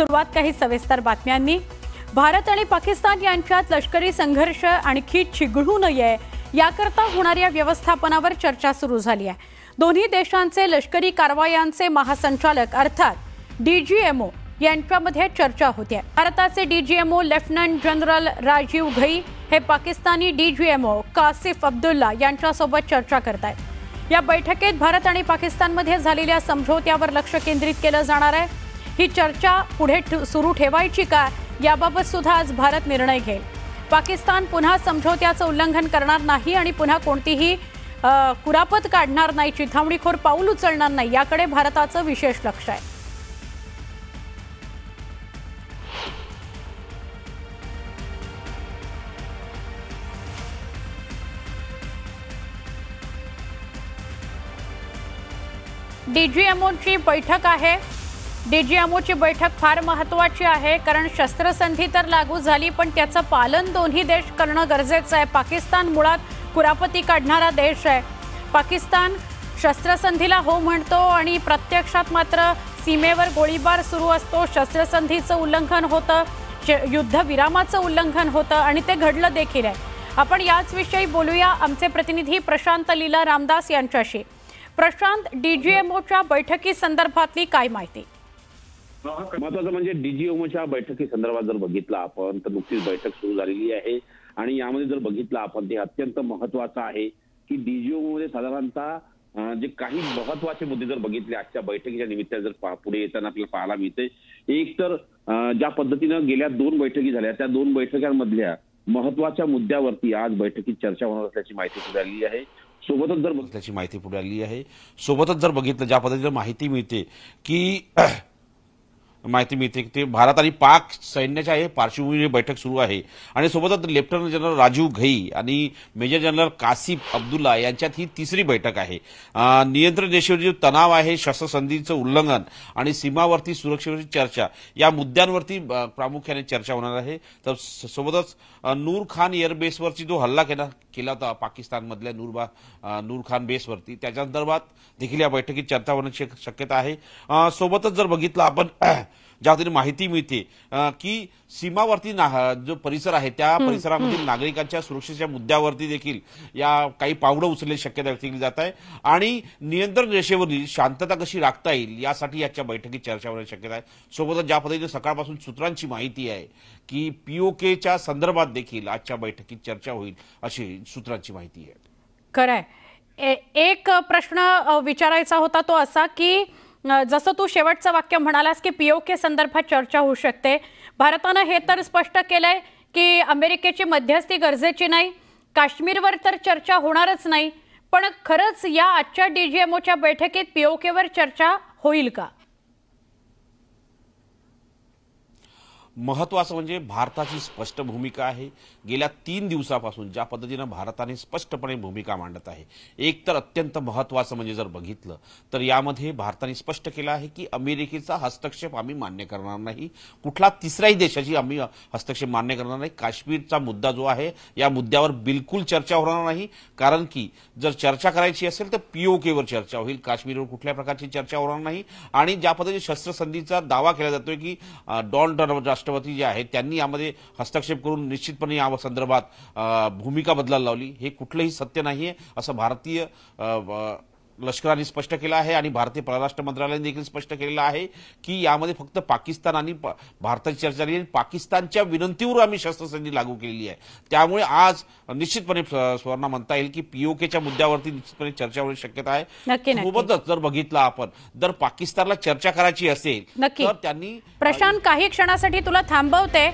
सुरुवात काही सविस्तर बातम्यांनी। भारत आणि पाकिस्तान यांच्यात लष्करी संघर्ष आणखी चिघळू नये याकरता होणाऱ्या व्यवस्थापनावर चर्चा सुरू झाली आहे। दोन्ही देशांचे लष्करी कारवायांचे महासंचालक अर्थात डीजीएमओ यांच्यामध्ये चर्चा होते। भारताचे DGMO lieutenant general Rajiv Ghai हे पाकिस्तानी डीजीएमओ कासिफ अब्दुल्ला यांच्यासोबत चर्चा करतायत। या बैठकीत भारत आणि पाकिस्तानमध्ये झालेल्या समझोत्यावर लक्ष केंद्रित केलं जाणार आहे। ही चर्चा पुढे सुरू ठेवायची का याबाबत सुद्धा आज भारत निर्णय घेईल। पाकिस्तान पुन्हा समझोत्याचं उल्लंघन करणार नाही आणि पुन्हा कोणतीही कुरापत काढणार नाही, चिथावणीखोर पाऊल उचलणार नाही याकडे भारताचं विशेष लक्ष आहे। डीजीएमओची बैठक आहे। डीजीएमओची बैठक फार महत्त्वाची आहे कारण शस्त्रसंधी तर लागू झाली पण त्याचं पालन दोन्ही देश करणं गरजेचं आहे। पाकिस्तान मुळात कुरापती काढणारा देश आहे। पाकिस्तान शस्त्रसंधीला हो म्हणतो आणि प्रत्यक्षात मात्र सीमेवर गोळीबार सुरू असतो, शस्त्रसंधीचं उल्लंघन होतं, युद्धविरामाचं उल्लंघन होतं आणि ते घडलं देखील आहे। आपण याच विषयी बोलूया आमचे प्रतिनिधी प्रशांत लीला रामदास यांच्याशी। प्रशांत, डीजीएमओच्या बैठकी संदर्भातली काय माहिती? महत्त्वाचं म्हणजे डीजीएमओच्या बैठकी संदर्भात जर बघितलं आपण तर नुकतीच बैठक सुरू झालेली आहे आणि यामध्ये जर बघितलं आपण ते अत्यंत महत्त्वाचं आहे की डीजीएमओ मध्ये साधारणतः जे काही महत्त्वाचे मुद्दे जर बघितले आजच्या बैठकीच्या निमित्ताने जर पुढे येताना आपल्याला पाहायला मिळते, एक तर ज्या पद्धतीनं गेल्या 2 बैठकी झाल्या त्या 2 बैठकांमधल्या महत्त्वाच्या मुद्द्यावरती आज बैठकीत चर्चा होणार असल्याची माहिती पुढे आलेली आहे। सोबतच जर बघितलं ज्या पद्धतीने माहिती मिळते की ते भारत आणि पाक सैन्याच्या आहे पार्श्वभूमीवर बैठक सुरू आहे आणि सोबतच लेफ्टनंट जनरल राजीव घई आणि मेजर जनरल कासिफ अब्दुल्ला यांच्यात ही तिसरी बैठक आहे। नियंत्रण रेषेवर जो तणाव आहे, शस्त्रसंधीचं उल्लंघन आणि सीमावर्ती सुरक्षेवरची चर्चा या मुद्द्यांवरती प्रामुख्याने चर्चा होणार आहे। तर सोबतच नूर खान एअरबेसवरची जो हल्ला केला होता पाकिस्तानमधल्या नूर खान बेसवरती त्या संदर्भात देखील या बैठकीत चर्चा होण्याची शक्यता आहे। सोबतच जर बघितलं आपण ज्या पद्धतीने माहिती मिळते की सीमावर्ती जो परिसर आहे त्या परिसरामधील नागरिकांच्या सुरक्षेच्या मुद्द्यावरती देखील या काही पावलं उचलण्याची शक्यता व्यक्त केली जात आहे आणि नियंत्रण रेषेवरील शांतता कशी राखता येईल यासाठी याच्या बैठकीत चर्चा होण्याची शक्यता आहे। सोबतच ज्या पद्धतीने सकाळपासून सूत्रांची माहिती आहे की पीओकेच्या संदर्भात देखील आजच्या बैठकीत चर्चा होईल अशी सूत्रांची माहिती आहे। खरंय, एक प्रश्न विचारायचा होता तो असा की जसं तू शेवटचं वाक्य म्हणालास की पीओके संदर्भात चर्चा होऊ शकते, भारतानं हे तर स्पष्ट केलंय की अमेरिकेची मध्यस्थी गरजेची नाही, काश्मीरवर तर चर्चा होणारच नाही, पण खरंच या आजच्या डीजीएमओच्या बैठकीत पीओकेवर चर्चा होईल का? महत्त्वाचं म्हणजे भारताची स्पष्ट भूमिका आहे। गेल्या 3 दिवसापासून ज्या पद्धतीने भारताने स्पष्टपणे भूमिका मांडत आहे, एक तर अत्यंत महत्त्वाचं म्हणजे जर बघितलं तर यामध्ये भारताने स्पष्ट केलं आहे की अमेरिकेचा हस्तक्षेप आम्ही मान्य करणार नाही, कुठला तिसऱ्याही देशाची आम्ही हस्तक्षेप मान्य करणार नाही। काश्मीरचा मुद्दा जो आहे या मुद्द्यावर बिलकुल चर्चा होणार नाही, कारण की जर चर्चा करायची असेल तर पीओकेवर चर्चा होईल, काश्मीरवर कुठल्या प्रकारची चर्चा होणार नाही। आणि ज्या पद्धतीने शस्त्रसंधीचा दावा केला जातोय की डॉन राष्ट्रपती जे आहेत त्यांनी यामध्ये हस्तक्षेप करून निश्चितपणे या संदर्भात भूमिका बदलायला लावली, हे कुठलंही सत्य नाहीये असं भारतीय लष्कराने स्पष्ट केलं आहे आणि भारतीय परराष्ट्र मंत्रालयाने देखील स्पष्ट केलेलं आहे की यामध्ये फक्त पाकिस्तान आणि भारताची चर्चा झाली आहे, पाकिस्तानच्या विनंतीवर आम्ही शस्त्रसंधी लागू केलेली आहे। त्यामुळे आज निश्चितपणे स्वर्णा म्हणता येईल की पीओकेच्या मुद्द्यावरती निश्चितपणे चर्चा होण्याची शक्यता आहे। सोबतच जर बघितलं आपण जर पाकिस्तानला चर्चा करायची असेल तर त्यांनी प्रशांत काही क्षणासाठी तुला थांबवते।